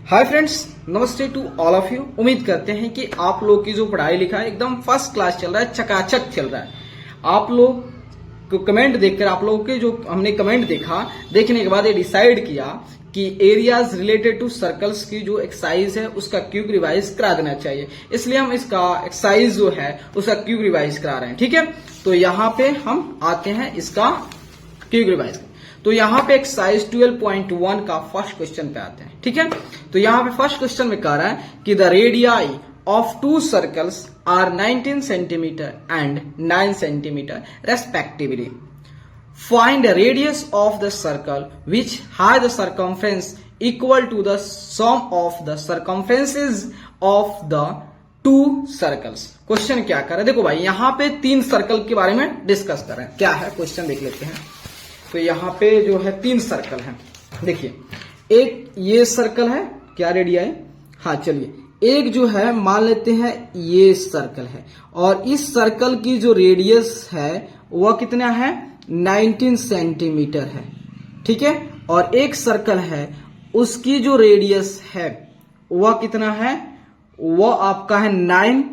Hi friends, नमस्ते to all of you. उम्मीद करते हैं कि आप लोग की जो पढ़ाई लिखाई एकदम फर्स्ट क्लास चल रहा है, चकाचक चल रहा है। आप लोग को कमेंट देखकर, आप लोगों के जो हमने कमेंट देखा, देखने के बाद ये डिसाइड किया कि एरियाज रिलेटेड टू सर्कल्स की जो एक्सरसाइज है उसका क्यूब रिवाइज करा देना चाहिए। इसलिए हम इसका एक्सरसाइज जो है उसका क्यूब रिवाइज करा रहे हैं। ठीक है, तो यहाँ पे हम आते हैं इसका क्यूब रिवाइज। तो यहाँ पे एक्सरसाइज 12.1 का फर्स्ट क्वेश्चन पे आते हैं। ठीक है, तो यहाँ पे फर्स्ट क्वेश्चन में कह रहा है कि the radii of two circles are 19 centimetre and 9 centimetre respectively. Find the radius of the circle which has the circumference equal to the sum of the circumferences of the two circles. Question क्या कर रहा है, देखो भाई यहाँ पे तीन circle के बारे में डिस्कस कर रहे हैं। क्या है क्वेश्चन देख लेते हैं। तो यहाँ पे जो है तीन सर्कल हैं। देखिए, एक ये सर्कल है, क्या रेडियाई, हाँ चलिए, एक जो है मान लेते हैं ये सर्कल है, और इस सर्कल की जो रेडियस है वह कितना है, 19 सेंटीमीटर है। ठीक है, और एक सर्कल है उसकी जो रेडियस है वह कितना है, वह आपका है 9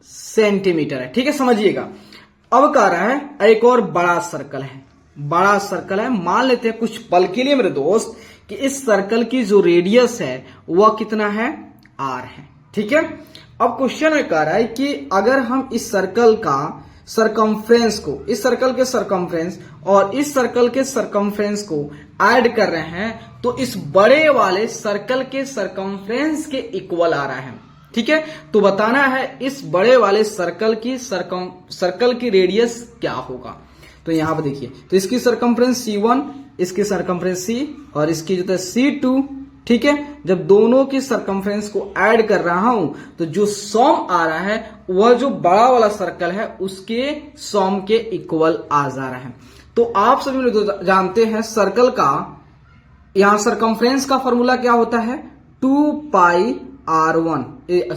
सेंटीमीटर है। ठीक है, समझिएगा। अब कह रहा है एक और बड़ा सर्कल है, बड़ा सर्कल है। मान लेते हैं कुछ पल के लिए मेरे दोस्त कि इस सर्कल की जो रेडियस है वह कितना है, r है। ठीक है, अब क्वेश्चन में कह रहा है कि अगर हम इस सर्कल का सरकमफ्रेंस को, इस सर्कल के सरकमफ्रेंस और इस सर्कल के सरकमफ्रेंस को ऐड कर रहे हैं तो इस बड़े वाले सर्कल के सरकमफ्रेंस के इक्वल आ रहा है। ठीक है, तो बताना है इस बड़े वाले सर्कल की रेडियस क्या होगा। तो यहां पर देखिए, तो इसकी सरकमफ्रेंस C1, इसकी सरकमफ्रेंस C और इसकी जो है C2। ठीक है, जब दोनों की सरकमफ्रेंस को ऐड कर रहा हूं तो जो सम आ रहा है वह जो बड़ा वाला सर्कल है उसके सम के इक्वल आ जा रहा है। तो आप सभी लोग जानते हैं सर्कल का, यहां सरकमफ्रेंस का फॉर्मूला क्या होता है, 2 पाई R1,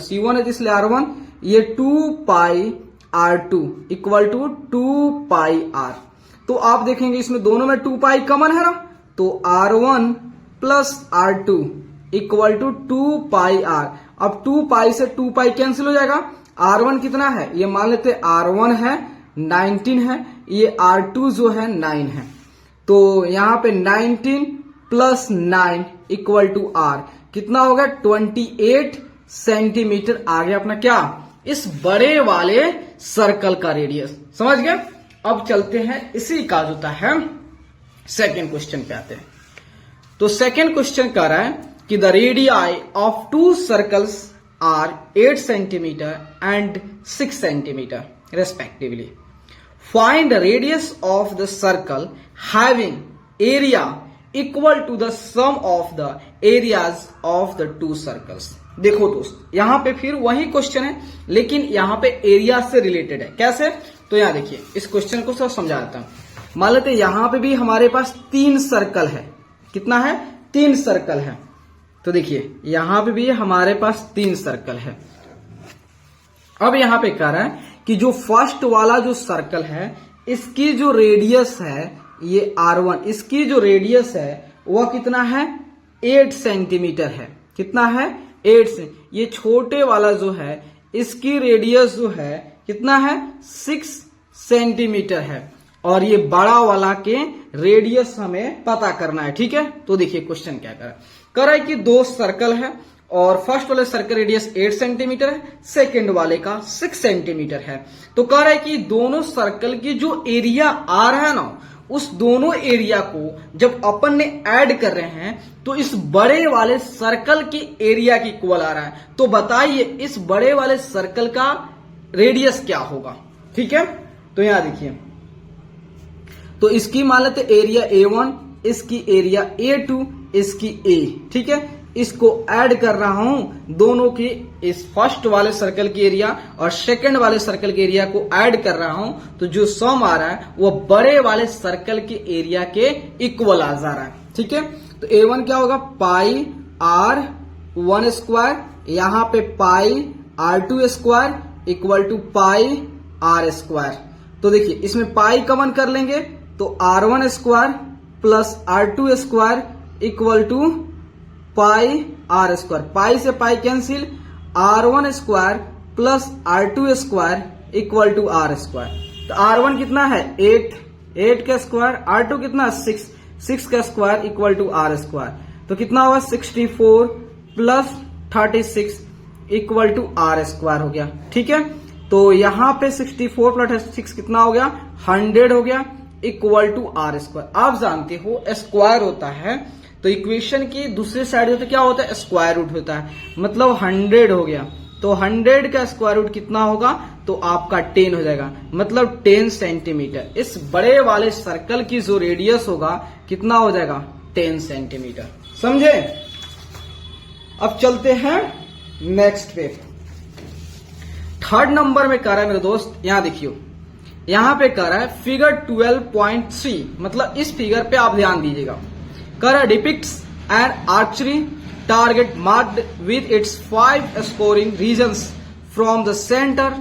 C1 है इसलिए R1, ये 2 pi R2 equal to 2 pi R। तो आप देखेंगे इसमें दोनों में 2 पाई कॉमन है ना, तो R1 plus R2 equal to 2 pi R। अब 2 पाई से 2 पाई कैंसिल हो जाएगा। R1 कितना है, ये मान लेते R1 है 19 है, ये R2 जो है 9 है। तो यहां पे 19 प्लस 9 इक्वल टू R कितना होगा, 28 सेंटीमीटर आ गया अपना क्या, इस बड़े वाले सर्कल का रेडियस। समझ गए। अब चलते हैं इसी का जो है सेकेंड क्वेश्चन पे आते हैं। तो सेकेंड क्वेश्चन कह रहा है कि the radii of two circles are 8 centimetre and 6 centimetre respectively. Find the radius of the circle having area equal to the sum of the areas of the two circles. देखो दोस्त, यहां पे फिर वही क्वेश्चन है लेकिन यहां पे एरिया से रिलेटेड है। कैसे, तो यहां देखिए, इस क्वेश्चन को सब समझा देता हूं। मान लेते यहां पे भी हमारे पास 3 सर्कल है। कितना है, 3 सर्कल है। तो देखिए यहां पे भी हमारे पास 3 सर्कल है। अब यहां पे कह रहा है कि जो फर्स्ट वाला जो सर्कल है इसकी जो रेडियस है ये R1, इसकी जो रेडियस है वह कितना है, 8 सेंटीमीटर है। कितना है, 8 से। ये छोटे वाला जो है इसकी रेडियस जो है कितना है, 6 सेंटीमीटर है, और ये बड़ा वाला के रेडियस हमें पता करना है। ठीक है, तो देखिए क्वेश्चन क्या कर रहा है कि 2 सर्कल है और फर्स्ट वाले सर्कल रेडियस 8 सेंटीमीटर है, सेकेंड वाले का 6 सेंटीमीटर है। तो कह रहा है कि दोनों सर्कल की जो एरिया आ रहा है ना, उस दोनों एरिया को जब अपन ने ऐड कर रहे हैं तो इस बड़े वाले सर्कल की एरिया की इक्वल आ रहा है। तो बताइए इस बड़े वाले सर्कल का रेडियस क्या होगा। ठीक है, तो यहां देखिए, तो इसकी मान लेते एरिया A1, इसकी एरिया A2, इसकी A। ठीक है, इसको ऐड कर रहा हूं दोनों की, इस फर्स्ट वाले सर्कल की एरिया और सेकंड वाले सर्कल की एरिया को ऐड कर रहा हूं, तो जो सम आ रहा है वो बड़े वाले सर्कल के एरिया के इक्वल आ जा रहा है। ठीक है, तो A1 क्या होगा, पाई R1 स्क्वायर, यहां पे pi R2 square equal to pi R square. तो देखिए इसमें पाई कॉमन कर लेंगे तो R1 square plus R2 square equal to pi R square, pi से pi cancel, R1 square plus R2 square equal to are square. तो R1 कितना है 8 का स्क्वायर, R2 कितना 6 का square equal to are square. तो कितना होगा 64 plus 36 equal to are square हो गया। ठीक है, तो यहां पे 64 प्लस 36 कितना हो गया 100 हो गया इक्वल टू आर स्क्वायर। आप जानते हो स्क्वायर होता है तो इक्वेशन की दूसरी साइड होता है क्या होता है स्क्वायर रूट होता है, मतलब 100 हो गया। तो 100 का स्क्वायर रूट कितना होगा तो आपका 10 हो जाएगा, मतलब 10 सेंटीमीटर। इस बड़े वाले सर्कल की जो रेडियस होगा कितना हो जाएगा 10 सेंटीमीटर। समझे? अब चलते हैं नेक्स्ट पे। थर्ड नंबर में कह रहा है मेरे दोस्त, यहां देखियो, यहां पे कह रहा है फिगर 12.3, मतलब इस फिगर पे आप ध्यान दीजिएगा। कह रहा है depicts an archery target marked with its 5 scoring regions from the center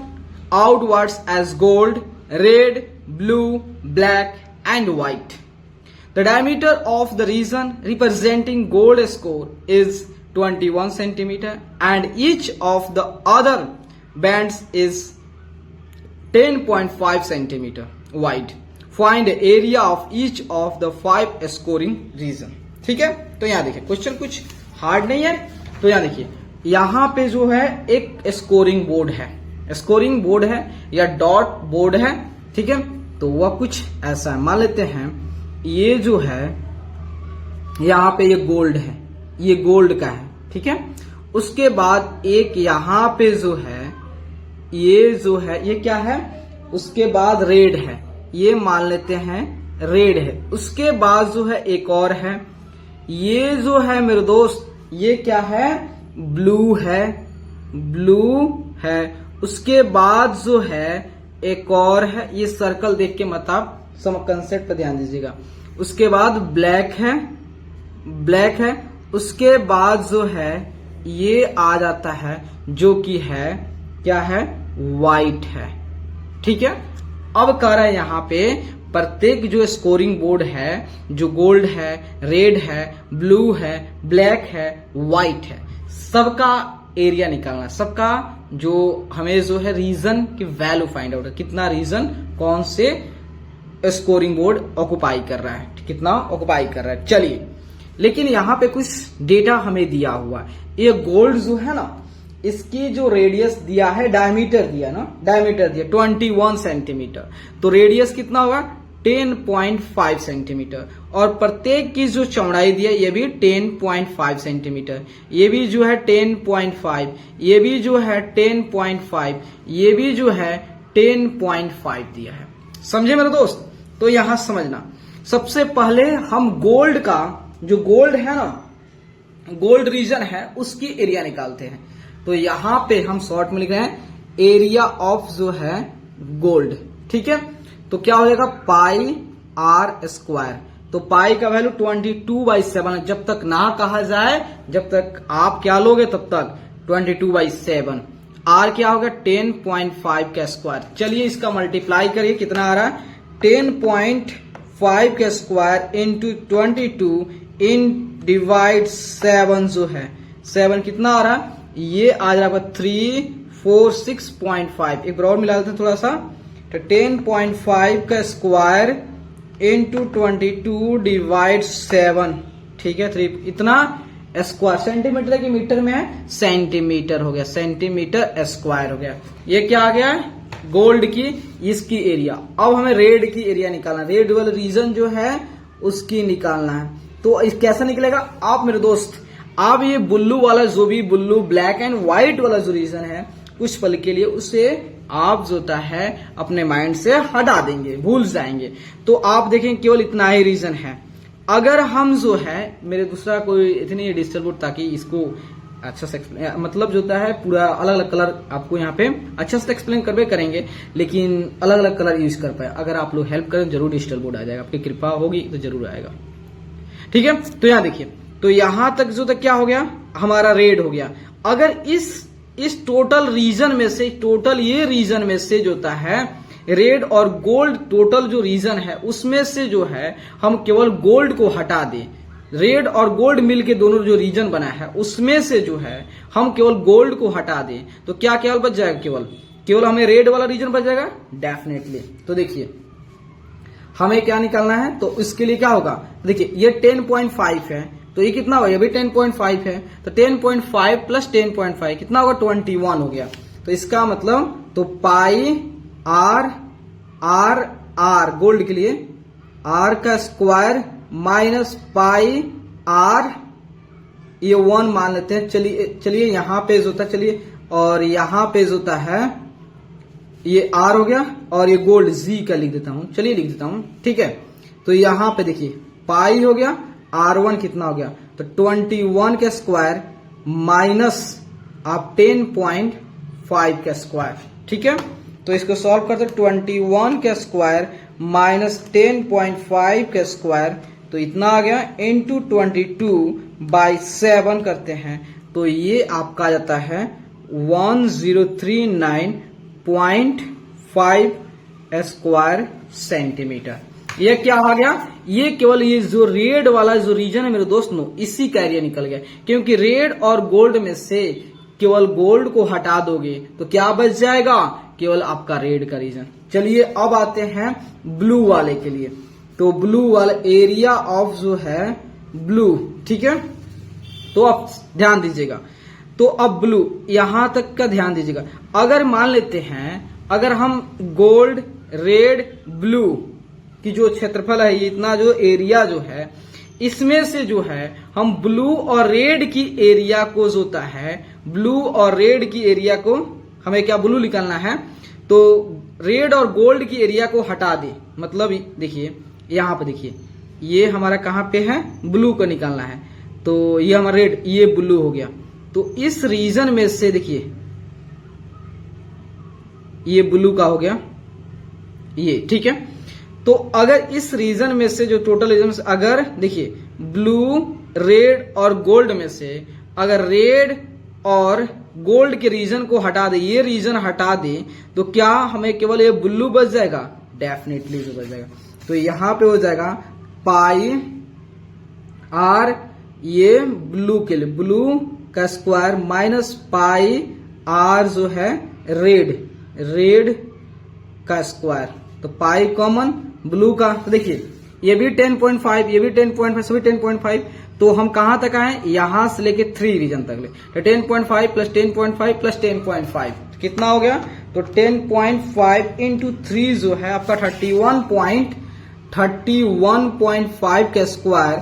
outwards as gold, red, blue, black and white. The diameter of the region representing gold score is 21 centimeter and each of the other bands is 10.5 centimeter wide. Find the area of each of the 5 scoring region. ठीक है, तो यहां देखिए question कुछ hard नहीं है। तो यहां देखिए यहां पे जो है एक स्कोरिंग बोर्ड है, स्कोरिंग बोर्ड है या डॉट बोर्ड है। ठीक है, तो वह कुछ ऐसा है, मान लेते हैं ये जो है यहां पे ये गोल्ड है, ये गोल्ड का है। ठीक है, उसके बाद एक यहां पे जो है ये जो है ये क्या है, उसके बाद रेड है, ये मान लेते हैं रेड है। उसके बाद जो है एक और है, ये जो है मेरे दोस्त ये क्या है ब्लू है, ब्लू है। उसके बाद जो है एक और है, ये सर्कल देख के मत आप सम कंसेप्ट पर ध्यान दीजिएगा। उसके बाद ब्लैक है, ब्लैक है। उसके बाद जो है ये आ जाता है जो कि है क्या है वाइट है। ठीक है, अब कह रहा है यहां पे प्रत्येक जो स्कोरिंग बोर्ड है, जो गोल्ड है, रेड है, ब्लू है, ब्लैक है, व्हाइट है, सबका एरिया निकालना, सबका जो हमें जो है रीजन की वैल्यू फाइंड आउट है, कितना रीजन कौन से स्कोरिंग बोर्ड ऑक्युपाई कर रहा है, कितना ऑक्युपाई कर रहा है। चलिए, लेकिन यहां पे कुछ डेटा हमें दिया हुआ है। ये गोल्ड जो है ना, इसकी जो रेडियस दिया है, डायमीटर दिया ना, डायमीटर दिया 21 सेंटीमीटर, तो रेडियस कितना होगा 10.5 सेंटीमीटर। और प्रत्येक की जो चौड़ाई दिया ये भी 10.5 सेंटीमीटर, ये भी जो है 10.5, ये भी जो है 10.5, ये भी जो है 10.5 दिया है। समझे मेरे दोस्त? तो यहां समझना, सबसे पहले हम गोल्ड का, जो गोल्ड है ना, गोल्ड रीजन है, उसकी एरिया निकालते हैं। तो यहां पे हम शॉर्ट में लिख रहे हैं एरिया ऑफ जो है गोल्ड। ठीक है, तो क्या हो जाएगा पाई आर स्क्वायर। तो पाई का वैल्यू 22/7 है, जब तक ना कहा जाए, जब तक आप क्या लोगे तब तक 22/7। आर क्या होगा 10.5 का स्क्वायर। चलिए इसका मल्टीप्लाई करिए, कितना आ रहा है 10.5 का स्क्वायर इंटू 22 इन डिवाइड 7 जो है 7 कितना आ रहा है, ये आ जाएगा 346.5। एक बार और मिला देते हैं थोड़ा सा, तो 10.5 का स्क्वायर इंटू 22 डिवाइड 7। ठीक है, 3 इतना स्क्वायर, सेंटीमीटर की मीटर में है, सेंटीमीटर हो गया, सेंटीमीटर स्क्वायर हो गया। ये क्या आ गया गोल्ड की, इसकी एरिया। अब हमें रेड की एरिया निकालना, रेड वाला रीजन जो है उसकी निकालना है। तो कैसा निकलेगा आप मेरे दोस्त, आप ये ब्लू वाला जो भी ब्लू ब्लैक एंड व्हाइट वाला जो रीजन है कुछ पल के लिए उसे आप जो है अपने माइंड से हटा देंगे, भूल जाएंगे। तो आप देखें केवल इतना ही रीजन है। अगर हम जो है मेरे दूसरा कोई इतनी डिजिटल बोर्ड, ताकि इसको अच्छा से मतलब जो है पूरा अलग अलग कलर आपको यहाँ पे अच्छा से एक्सप्लेन करवे करेंगे, लेकिन अलग अलग कलर यूज कर पाए। अगर आप लोग हेल्प करें जरूर डिजिटल बोर्ड आ जाएगा, आपकी कृपा होगी तो जरूर आएगा। ठीक है, तो यहाँ देखिए, तो यहां तक जो तक क्या हो गया हमारा रेड हो गया। अगर इस टोटल रीजन में से, टोटल ये रीजन में से जो होता है रेड और गोल्ड, टोटल जो रीजन है उसमें से जो है हम केवल गोल्ड को हटा दें, रेड और गोल्ड मिल के दोनों जो रीजन बना है उसमें से जो है हम केवल गोल्ड को हटा दें तो क्या केवल बच जाएगा, केवल हमें रेड वाला रीजन बच जाएगा डेफिनेटली। तो देखिए हमें क्या निकालना है, तो इसके लिए क्या होगा, देखिए ये 10.5 है तो ये कितना होगा, ये भी 10.5 है तो 10.5 प्लस 10.5 कितना होगा 21 हो गया। तो इसका मतलब तो pi are are are gold के लिए आर का स्क्वायर माइनस पाई आर, ये 1 मान लेते हैं। चलिए यहां पेज होता है, चलिए और यहां पेज होता है ये आर हो गया और ये गोल्ड जी का लिख देता हूं, चलिए लिख देता हूं, ठीक है। तो यहां पे देखिए पाई हो गया, R1 कितना हो गया तो 21 का स्क्वायर माइनस आप 10.5 का स्क्वायर, ठीक है। तो इसको सॉल्व करते 21 का स्क्वायर माइनस 10.5 का स्क्वायर तो इतना आ गया इंटू 22/7 करते हैं तो ये आपका आ जाता है 1039.5 स्क्वायर सेंटीमीटर। ये क्या आ गया, ये केवल ये जो रेड वाला जो रीजन है मेरे दोस्तों इसी का एरिया निकल गया, क्योंकि रेड और गोल्ड में से केवल गोल्ड को हटा दोगे तो क्या बच जाएगा, केवल आपका रेड का रीजन। चलिए अब आते हैं ब्लू वाले के लिए। तो ब्लू वाला एरिया ऑफ जो है ब्लू, ठीक है। तो अब ध्यान दीजिएगा, तो अब ब्लू यहां तक का ध्यान दीजिएगा। अगर मान लेते हैं अगर हम गोल्ड रेड ब्लू की जो क्षेत्रफल है इतना जो एरिया जो है इसमें से जो है हम ब्लू और रेड की एरिया को जो होता है ब्लू और रेड की एरिया को हमें क्या ब्लू निकालना है तो रेड और गोल्ड की एरिया को हटा दे, मतलब देखिए यहां पे देखिए ये हमारा कहां पे है ब्लू को निकालना है तो ये हमारा रेड ये ब्लू हो गया। तो इस रीजन में से देखिए ये ब्लू का हो गया ये, ठीक है। तो अगर इस रीजन में से जो टोटल रीजन से अगर देखिए ब्लू रेड और गोल्ड में से अगर रेड और गोल्ड के रीजन को हटा दे, ये रीजन हटा दे तो क्या हमें केवल ये ब्लू बच जाएगा, डेफिनेटली जो बच जाएगा। तो यहां पे हो जाएगा पाई आर ये ब्लू के लिए ब्लू का स्क्वायर माइनस पाई आर जो है रेड का स्क्वायर। तो पाई कॉमन ब्लू का, तो देखिए ये भी 10.5 ये भी 10.5 सभी 10.5 तो हम कहां तक आए यहां से लेके 3 रीजन तक ले तो 10.5 प्लस 10.5 प्लस 10.5 कितना हो गया तो 10.5 इंटू 3 जो है आपका 31.5 का स्क्वायर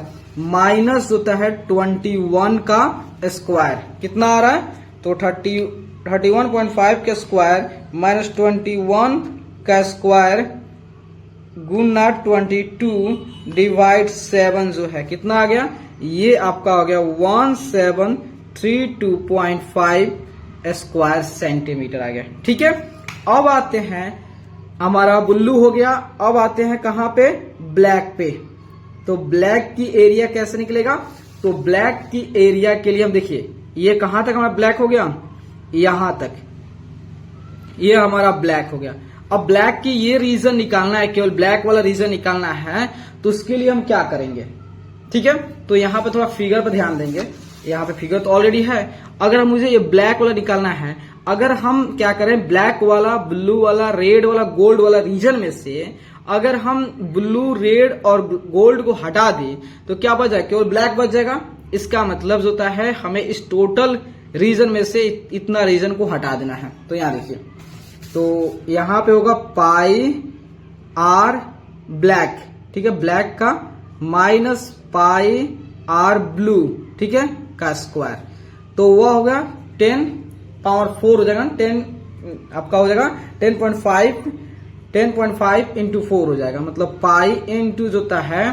माइनस होता है 21 का स्क्वायर कितना आ रहा है तो 31.5 का स्क्वायर माइनस 21 का स्क्वायर गुना 22/7 जो है कितना आ गया ये आपका हो गया 1732.5 स्क्वायर सेंटीमीटर आ गया, ठीक है। अब आते हैं हमारा ब्लू हो गया, अब आते हैं कहां पे ब्लैक पे। तो ब्लैक की एरिया कैसे निकलेगा तो ब्लैक की एरिया के लिए हम देखिए ये कहां तक हमारा ब्लैक हो गया यहां तक ये हमारा ब्लैक हो गया। अब ब्लैक की ये रीजन निकालना है, केवल ब्लैक वाला रीजन निकालना है तो उसके लिए हम क्या करेंगे, ठीक है। तो यहां पे थोड़ा फिगर पर ध्यान देंगे, यहां पे फिगर तो ऑलरेडी है। अगर मुझे ये ब्लैक वाला निकालना है, अगर हम क्या करें ब्लैक वाला ब्लू वाला रेड वाला गोल्ड वाला रीजन में से अगर हम ब्लू रेड और गोल्ड को हटा दें तो क्या बच जाएगा केवल ब्लैक बच जाएगा। इसका मतलब जो होता है हमें इस टोटल रीजन में से इतना रीजन को हटा देना है। तो यहां देखिए तो यहां पे होगा पाई आर ब्लैक, ठीक है, ब्लैक का माइनस पाई आर ब्लू, ठीक है, का स्क्वायर। तो वह हो गया 10⁴ हो जाएगा 10 आपका हो जाएगा 10.5 इंटू 4 हो जाएगा, मतलब पाई इंटू जो होता है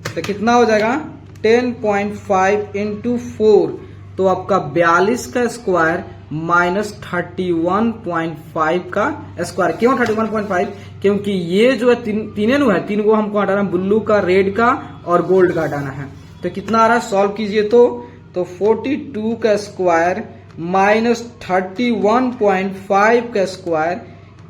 तो कितना हो जाएगा 10.5 इंटू 4 तो आपका 42 का स्क्वायर माइनस 31.5 का स्क्वायर। क्यों 31.5 क्योंकि ये जो है तीन को हमको हटाना है, ब्लू का रेड का और गोल्ड का हटाना है। तो कितना आ रहा है सॉल्व कीजिए तो 42 का स्क्वायर माइनस 31.5 का स्क्वायर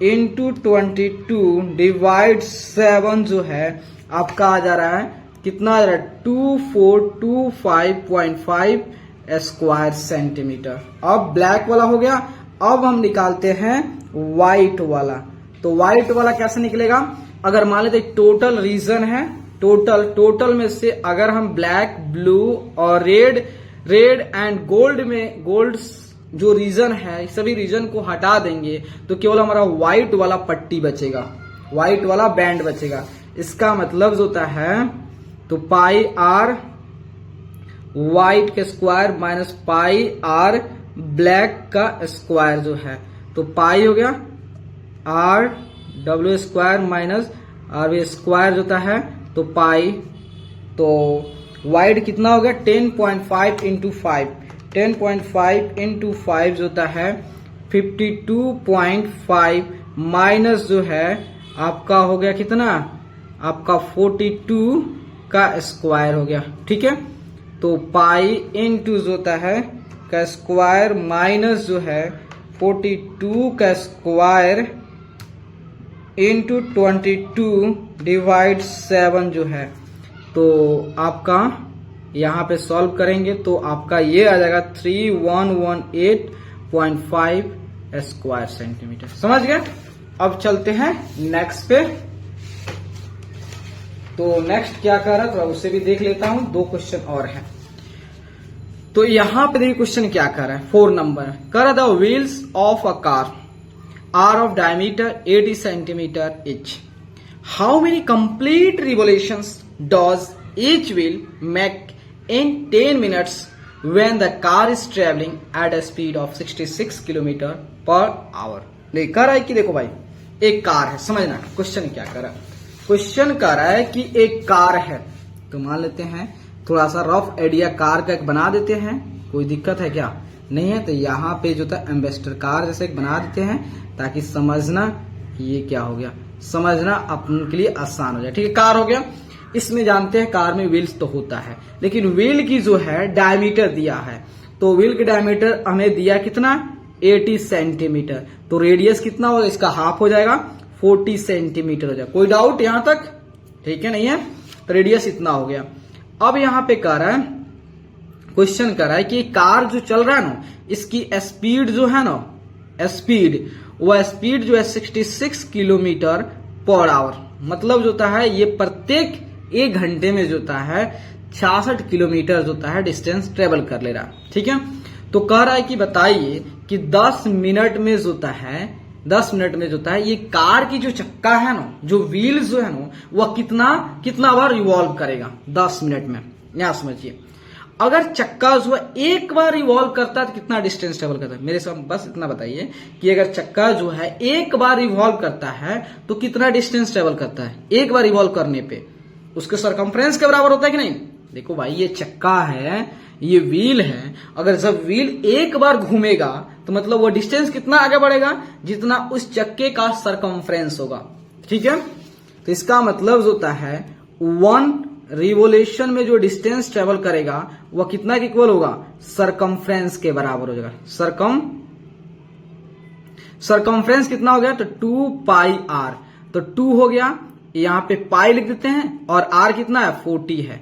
इंटू 22/7 जो है आपका आ जा रहा है कितना आ रहा है 2425.5 स्क्वायर सेंटीमीटर। अब ब्लैक वाला हो गया। अब हम निकालते हैं व्हाइट वाला। तो व्हाइट वाला कैसे निकलेगा? अगर मान लेते टोटल रीजन है, टोटल में से अगर हम ब्लैक, ब्लू और रेड एंड गोल्ड जो रीजन है, सभी रीजन को हटा देंगे तो केवल हमारा व्हाइट वाला पट्टी बचेगा, व्हाइट वाला बैंड बचेगा। इसका मतलब जो होता है तो पाई आर व्हाइट का square minus pi r black का स्क्वायर जो है, तो पाई हो गया आर डब्ल्यू square minus r v square जो होता है तो पाई। तो वाइड कितना हो गया 10.5 इंटू 5, 10.5 इंटू 5 जो होता है 52.5 माइनस जो है आपका हो गया कितना, आपका 42 का स्क्वायर हो गया। ठीक है, तो पाई इंटू जो होता है का स्क्वायर माइनस जो है 42 का स्क्वायर इंटू 22 डिवाइड 7 जो है, तो आपका यहाँ पे सॉल्व करेंगे तो आपका ये आ जाएगा 3118.5 स्क्वायर सेंटीमीटर। समझ गए? अब चलते हैं नेक्स्ट पे। तो नेक्स्ट क्या कर रहा था उसे भी देख लेता हूं, 2 क्वेश्चन और हैं। तो यहां पे देखिए क्वेश्चन क्या कर रहा है, 4 नंबर कर रहा था wheels of a car are of diameter 80 centimetre each. How many complete revolutions does each wheel make in 10 minutes when the car is traveling at a speed of 66 kilometre per hour? कर रहा है कि देखो भाई एक car है, समझना question क्या कर रहा है। क्वेश्चन कर रहा है कि एक कार है, तो मान लेते हैं थोड़ा सा रफ आइडिया कार का एक बना देते हैं, कोई दिक्कत है क्या? नहीं है। तो यहाँ पे जो था एम्बेसडर कार जैसे एक बना देते हैं ताकि समझना ये क्या हो गया, समझना अपन के लिए आसान हो जाए। ठीक है, कार हो गया। इसमें जानते हैं कार में व्हील्स तो होता है, लेकिन व्हील की जो है डायमीटर दिया है, तो व्हील की डायमीटर हमें दिया कितना 80 सेंटीमीटर, तो रेडियस कितना होगा इसका हाफ हो जाएगा 40 सेंटीमीटर हो जाएगा। कोई डाउट यहां तक? ठीक है, नहीं है? तो रेडियस इतना हो गया। अब यहां पे कह रहा है, क्वेश्चन कर रहा है कि कार जो चल रहा है ना, इसकी स्पीड जो है ना, स्पीड वह स्पीड जो है 66 किलोमीटर पर आवर, मतलब जो होता है ये प्रत्येक 1 घंटे में जो होता है 66 किलोमीटर जो होता है डिस्टेंस ट्रेवल कर ले रहा है। ठीक है, तो कह रहा है कि बताइए कि 10 मिनट में जो होता है 10 मिनट में जो होता है ये कार की जो चक्का है ना, जो व्हील्स जो है ना, वह कितना बार रिवॉल्व करेगा 10 मिनट में। यहां समझिए, अगर चक्का जो है एक बार रिवॉल्व करता है तो कितना डिस्टेंस ट्रेवल करता है? मेरे सामने बस इतना बताइए कि अगर चक्का जो है एक बार रिवॉल्व करता है तो कितना डिस्टेंस ट्रेवल करता है? एक बार रिवॉल्व करने पे उसके सरकमफ्रेंस के बराबर होता है कि नहीं? देखो भाई ये चक्का है, ये व्हील है, अगर जब व्हील एक बार घूमेगा तो मतलब वो डिस्टेंस कितना आगे बढ़ेगा जितना उस चक्के का सरकमफ्रेंस होगा। ठीक है, तो इसका मतलब जो होता है 1 रिवोल्यूशन में जो डिस्टेंस ट्रेवल करेगा वह कितना के इक्वल होगा? सरकमफ्रेंस के बराबर हो जाएगा। सरकमफ्रेंस कितना हो गया? तो 2 पाई आर, तो 2 हो गया, यहां पे पाई लिख देते हैं और आर कितना है 40 है।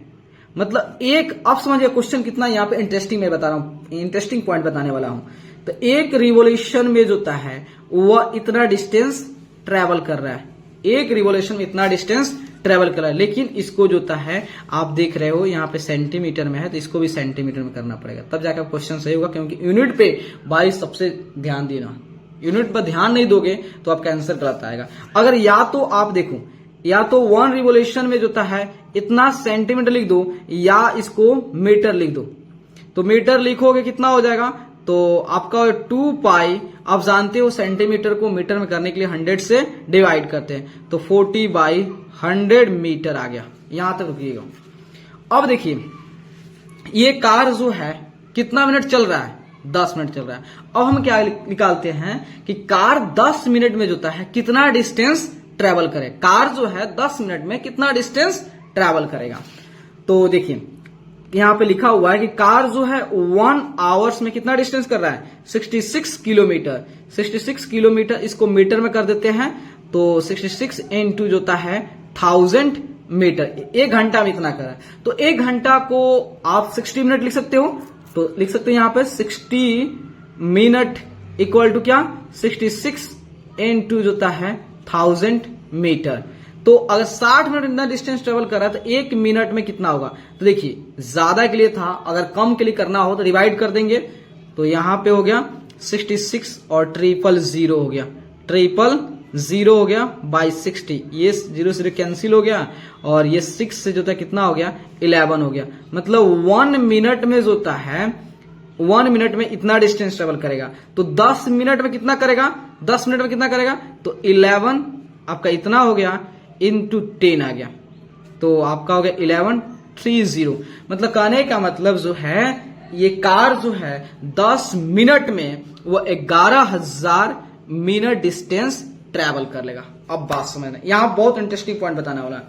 मतलब एक, अब समझिए क्वेश्चन कितना यहाँ पे इंटरेस्टिंग मैं बता रहा हूं, इंटरेस्टिंग पॉइंट बताने वाला हूं। तो एक रिवोल्यूशन में जो होता है वह इतना डिस्टेंस ट्रेवल कर रहा है, एक रिवोल्यूशन में इतना डिस्टेंस ट्रेवल कर रहा है, लेकिन इसको जो होता है आप देख रहे हो यहाँ पे सेंटीमीटर में है, तो इसको भी सेंटीमीटर में करना पड़ेगा, तब जाकर क्वेश्चन सही होगा। क्योंकि यूनिट पे भाई सबसे ध्यान देना, यूनिट पर ध्यान नहीं दोगे तो आपका आंसर गलत आएगा। अगर या तो आप देखो, या तो 1 रिवोल्यूशन में जो होता है इतना सेंटीमीटर लिख दो या इसको मीटर लिख दो, तो मीटर लिखोगे कितना हो जाएगा? तो आपका 2 पाई, आप जानते हो सेंटीमीटर को मीटर में करने के लिए 100 से डिवाइड करते हैं, तो 40/100 मीटर आ गया। यहां तक रुकिएगा। अब देखिए ये कार जो है कितना मिनट चल रहा है? 10 मिनट चल रहा है। अब हम क्या निकालते हैं कि कार 10 मिनट में जो होता है कितना डिस्टेंस ट्रेवल करे, कार जो है 10 मिनट में कितना डिस्टेंस ट्रेवल करेगा। तो देखिए यहां पे लिखा हुआ है कि कार जो है 1 आवर्स में कितना डिस्टेंस कर रहा है? 66 किलोमीटर। 66 किलोमीटर इसको मीटर में कर देते हैं, तो 66 इंटू जो होता है 1000 मीटर, 1 घंटा में इतना कर रहा है। तो 1 घंटा को आप 60 मिनट लिख सकते हो, तो लिख सकते हैं यहां पे 60 मिनट इक्वल टू क्या, 66 इंटू जो होता है 1000 मीटर। तो अगर 60 मिनट इतना डिस्टेंस ट्रेवल कर रहा है तो 1 मिनट में कितना होगा, तो देखिए ज्यादा के लिए था, अगर कम के लिए करना हो तो डिवाइड कर देंगे। तो यहां पे हो गया 66 और 000 हो गया, 000 हो गया बाई 60, ये 0 0 कैंसिल हो गया और ये 6 से जो था कितना हो गया 11 हो गया। मतलब 1 मिनट में जो होता है 1 मिनट में इतना डिस्टेंस ट्रेवल करेगा। तो 10 मिनट में कितना करेगा, 10 मिनट में कितना करेगा, तो 11 आपका इतना हो गया इंटू 10 आ गया, तो आपका हो गया 1130। मतलब कहने का मतलब जो है ये कार जो है 10 मिनट में वो 11,000 मिनट डिस्टेंस ट्रेवल कर लेगा। अब बात समझना, यहां बहुत इंटरेस्टिंग पॉइंट बताने वाला है।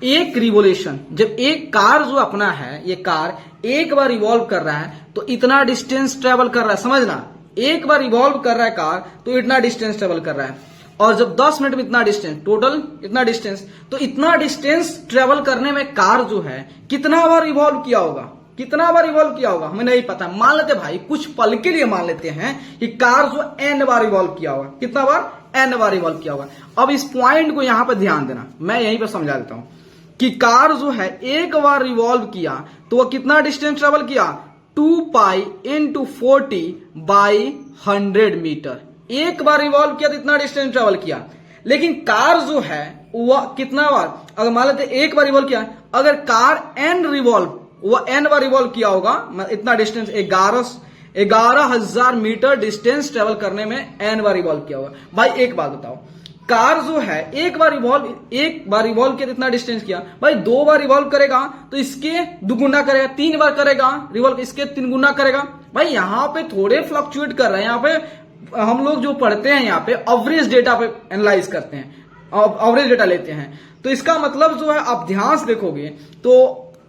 एक रिवोल्यूशन, जब एक कार जो अपना है, ये कार एक बार रिवॉल्व कर रहा है तो इतना डिस्टेंस ट्रेवल कर रहा है, समझना, एक बार रिवॉल्व कर रहा है कार तो इतना डिस्टेंस ट्रेवल कर रहा है। और जब 10 मिनट में इतना डिस्टेंस, टोटल इतना डिस्टेंस, तो इतना डिस्टेंस ट्रेवल करने में कार जो है कितना बार रिवॉल्व किया होगा, कितना बार रिवॉल्व किया होगा हमें नहीं पता। मान लेते भाई कुछ पल के लिए मान लेते हैं कि कार जो n बार रिवॉल्व किया होगा, कितना बार, n बार रिवॉल्व किया होगा। अब इस पॉइंट को यहां पर ध्यान देना, मैं यहीं पर समझा देता हूं कि कार जो है एक बार रिवॉल्व किया तो वह कितना डिस्टेंस ट्रेवल किया, 2 पाई इंटू 40 बाई 100 मीटर। एक बार रिवॉल्व किया तो इतना डिस्टेंस ट्रेवल किया। लेकिन कार जो है वह कितना बार, अगर मान लेते एक बार रिवॉल्व किया, अगर कार n रिवॉल्व, वह n बार रिवॉल्व किया होगा, इतना डिस्टेंस 11,000 मीटर डिस्टेंस ट्रेवल करने में n बार रिवॉल्व किया होगा। भाई एक बात बताओ, कार जो है एक बार रिवॉल्व किया तो इतना डिस्टेंस किया, भाई 2 बार रिवॉल्व करेगा तो इसके दुगुना करेगा, 3 बार करेगा रिवॉल्व इसके 3 गुना करेगा। भाई यहां पे थोड़े फ्लक्चुएट कर रहे हैं, यहां पे हम लोग जो पढ़ते हैं यहाँ पे एवरेज डेटा पे एनालाइज करते हैं, एवरेज डेटा लेते हैं। तो इसका मतलब जो है आप ध्यान से देखोगे तो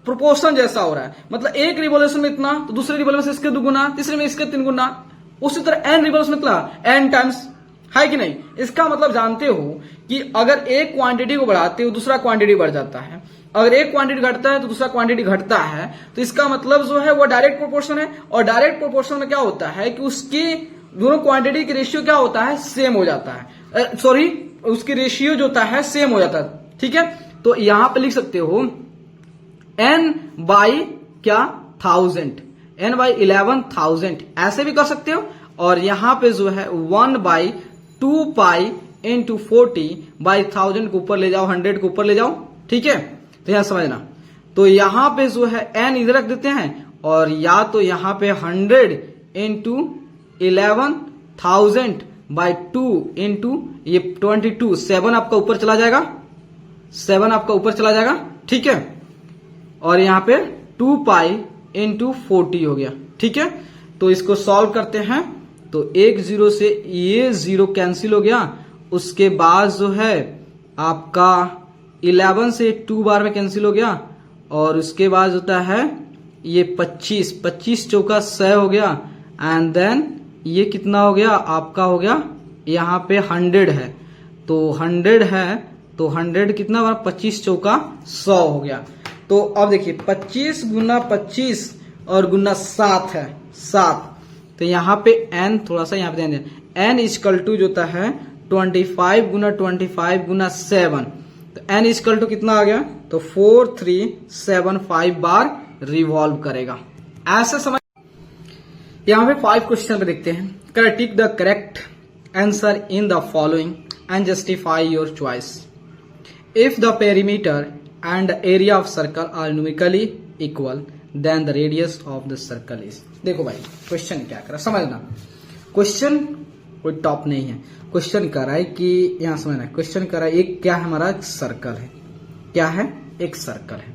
प्रोपोर्शन जैसा हो रहा है, मतलब एक रिवॉल्यूशन में इतना तो दूसरे रिवॉल्यूशन में इसके 2 गुना, तीसरे में इसके 3 गुना, उसी तरह n रिवॉल्यूशन में इतना n टाइम्स, है कि नहीं। इसका मतलब जानते हो कि अगर एक क्वांटिटी को बढ़ाते हो दूसरा क्वांटिटी बढ़ जाता है, अगर एक क्वांटिटी घटता है तो दूसरा क्वांटिटी घटता है। तो इसका मतलब जो है वो डायरेक्ट प्रोपोर्शन है, और डायरेक्ट प्रोपोर्शन में क्या होता है कि उसकी दोनों क्वांटिटी की रेशियो क्या होता है, सेम हो जाता है, सॉरी उसकी रेशियो जो होता है सेम हो जाता है, ठीक है। तो यहां पे लिख सकते हो n बाई क्या 1000, n बाई 11,000 ऐसे भी कर सकते हो, और यहां पे जो है 1 बाई 2 पाई इंटू 40 बाई 1000 को ऊपर ले जाओ, 100 को ऊपर ले जाओ, ठीक है। तो यहां समझना, तो यहां पे जो है n इधर रख देते हैं, और या तो यहां पे 100 इंटू 11,000 बाई 2 इंटू ये 22, 7 आपका ऊपर चला जाएगा, 7 आपका ऊपर चला जाएगा, ठीक है। और यहां पे 2 पाई इंटू 40 हो गया, ठीक है। तो इसको सॉल्व करते हैं, तो 1 0 से ये 0 कैंसिल हो गया, उसके बाद जो है आपका 11 से 2 बार में कैंसिल हो गया, और उसके बाद होता है ये 25 चौका 100 हो गया, एंड देन ये कितना हो गया आपका, हो गया यहाँ पे 100 है, तो 100 है तो 100 कितना बार, 25 चौका 100 हो गया। तो अब देखिए 25 गुना 25 और गुना 7 है 7, तो यहाँ पे n थोड़ा सा यहाँ पे ध्यान दें, n इक्वल टू जो होता है 25 गुना 25 गुना 7, तो n इक्वल टू कितना आ गया, तो 4375 बार रिवॉल्व करेगा। ऐसे समझ। यहां पे 5 क्वेश्चन पे देखते हैं, tick the correct answer in the following and justify your choice. If the perimeter and area of circle are numerically equal then the radius of the circle is. देखो भाई क्वेश्चन क्या कर रहा है, समझना, क्वेश्चन कोई टॉप नहीं है, क्वेश्चन कर रहा है कि यहां समझना, क्वेश्चन कर रहा है एक क्या है, हमारा सर्कल है, क्या है, एक सर्कल है,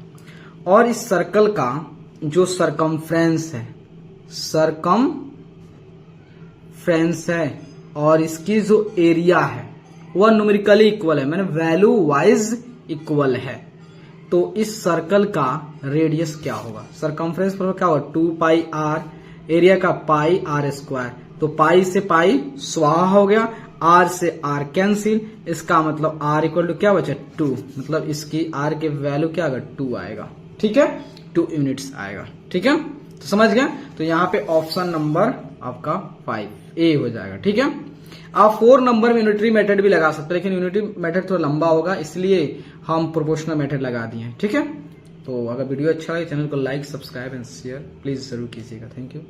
और इस सर्कल का जो सरकमफ्रेंस है, सरकमफ्रेंस है, और इसकी जो एरिया है वह न्यूमेरिकली इक्वल है, मैंने वैल्यू वाइज इक्वल है। तो इस सर्कल का रेडियस क्या होगा, सरकमफ्रेंस पर क्या होगा 2 पाई आर, एरिया का पाई आर स्क्वायर, तो पाई से पाई स्वाहा हो गया, आर से आर कैंसिल, इसका मतलब आर इक्वल टू क्या बचा 2, मतलब इसकी आर के वैल्यू क्या आएगा 2 आएगा, ठीक है, 2 यूनिट्स आएगा, ठीक है, तो समझ गए। तो यहाँ पे ऑप्शन नंबर आपका 5 ए हो जाएगा, ठीक है। आप 4 नंबर में यूनिटरी मेथड भी लगा सकते हैं, लेकिन यूनिटरी मेथड थोड़ा लंबा होगा, इसलिए हम प्रोपोर्शनल मेथड लगा दिए हैं, ठीक है। तो अगर वीडियो अच्छा लगे चैनल को like, subscribe and share please जरूर कीजिएगा। Thank you.